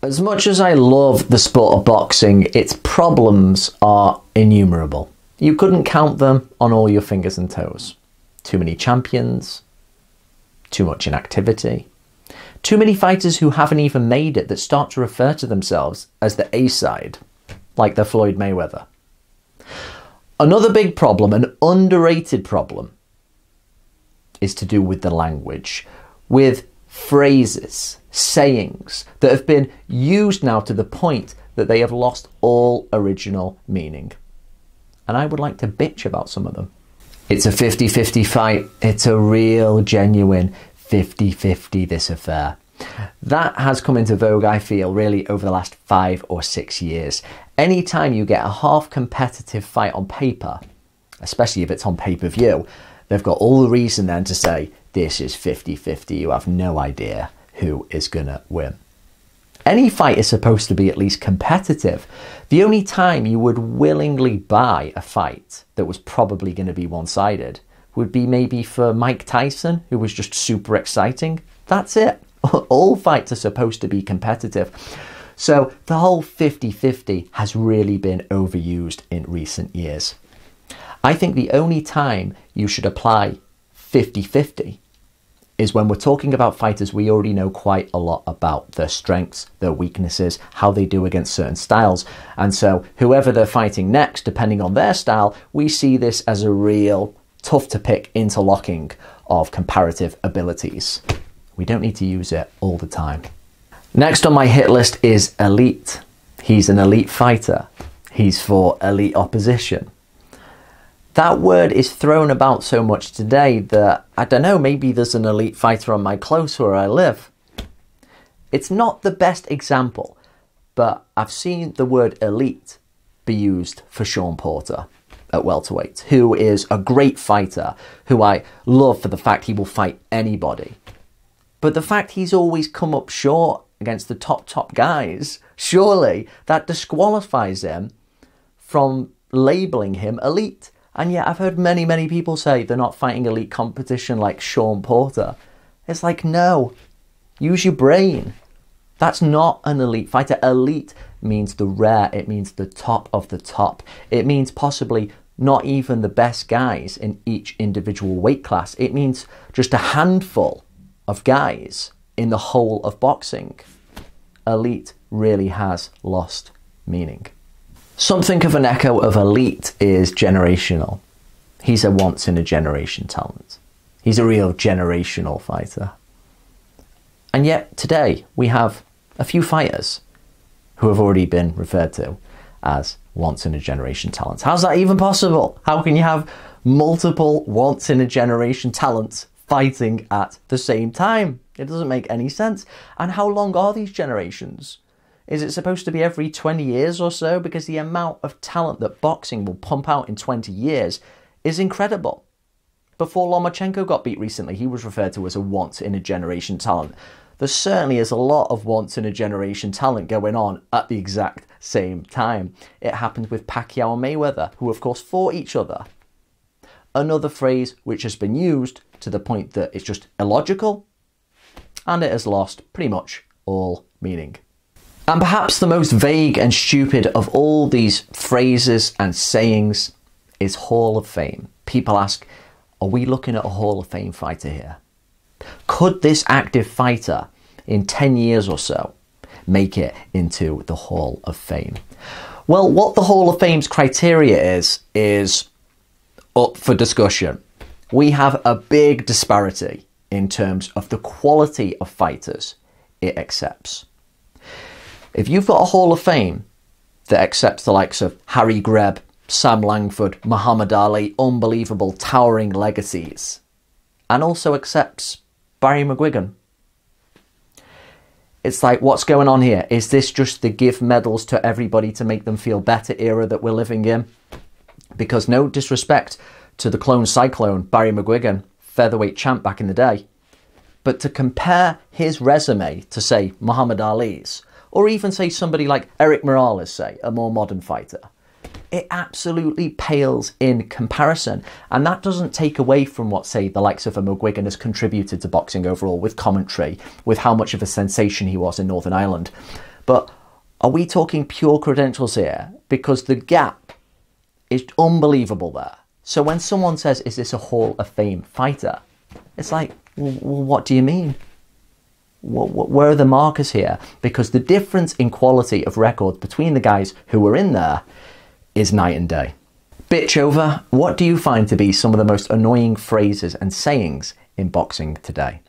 As much as I love the sport of boxing, its problems are innumerable. You couldn't count them on all your fingers and toes. Too many champions, too much inactivity, too many fighters who haven't even made it that start to refer to themselves as the A-side, like the Floyd Mayweather. Another big problem, an underrated problem, is to do with the language, with phrases, sayings that have been used now to the point that they have lost all original meaning. And I would like to bitch about some of them. It's a 50-50 fight. It's a real, genuine 50-50, this affair. That has come into vogue, I feel, really over the last 5 or 6 years. Anytime you get a half-competitive fight on paper, especially if it's on pay-per-view, they've got all the reason then to say, this is 50-50, you have no idea who is going to win. Any fight is supposed to be at least competitive. The only time you would willingly buy a fight that was probably going to be one-sided would be maybe for Mike Tyson, who was just super exciting. That's it. All fights are supposed to be competitive. So the whole 50-50 has really been overused in recent years. I think the only time you should apply 50-50 is when we're talking about fighters we already know quite a lot about, their strengths, their weaknesses, how they do against certain styles. And so whoever they're fighting next, depending on their style, we see this as a real tough to pick interlocking of comparative abilities. We don't need to use it all the time. Next on my hit list is elite. He's an elite fighter. He's for elite opposition. That word is thrown about so much today that, I don't know, maybe there's an elite fighter on my close where I live. It's not the best example, but I've seen the word elite be used for Sean Porter at welterweight, who is a great fighter, who I love for the fact he will fight anybody. But the fact he's always come up short against the top guys, surely that disqualifies him from labelling him elite. And yet I've heard many people say they're not fighting elite competition like Sean Porter. It's like, no, use your brain. That's not an elite fighter. Elite means the rare. It means the top of the top. It means possibly not even the best guys in each individual weight class. It means just a handful of guys in the whole of boxing. Elite really has lost meaning. Something of an echo of elite is generational. He's a once-in-a-generation talent. He's a real generational fighter. And yet today we have a few fighters who have already been referred to as once-in-a-generation talents. How's that even possible? How can you have multiple once-in-a-generation talents fighting at the same time? It doesn't make any sense. And how long are these generations? Is it supposed to be every 20 years or so? Because the amount of talent that boxing will pump out in 20 years is incredible. Before Lomachenko got beat recently, he was referred to as a once-in-a-generation talent. There certainly is a lot of once-in-a-generation talent going on at the exact same time. It happened with Pacquiao and Mayweather, who of course fought each other. Another phrase which has been used to the point that it's just illogical, and it has lost pretty much all meaning. And perhaps the most vague and stupid of all these phrases and sayings is Hall of Fame. People ask, are we looking at a Hall of Fame fighter here? Could this active fighter in 10 years or so make it into the Hall of Fame? Well, what the Hall of Fame's criteria is up for discussion. We have a big disparity in terms of the quality of fighters it accepts. If you've got a Hall of Fame that accepts the likes of Harry Greb, Sam Langford, Muhammad Ali, unbelievable towering legacies, and also accepts Barry McGuigan, it's like, what's going on here? Is this just the give medals to everybody to make them feel better era that we're living in? Because no disrespect to the clone cyclone, Barry McGuigan, featherweight champ back in the day, but to compare his resume to, say, Muhammad Ali's, or even say somebody like Eric Morales, say, a more modern fighter, it absolutely pales in comparison. And that doesn't take away from what, say, the likes of a McGuigan has contributed to boxing overall with commentary, with how much of a sensation he was in Northern Ireland. But are we talking pure credentials here? Because the gap is unbelievable there. So when someone says, is this a Hall of Fame fighter? It's like, well, what do you mean? Where are the markers here? Because the difference in quality of records between the guys who were in there is night and day. Bitch over, what do you find to be some of the most annoying phrases and sayings in boxing today?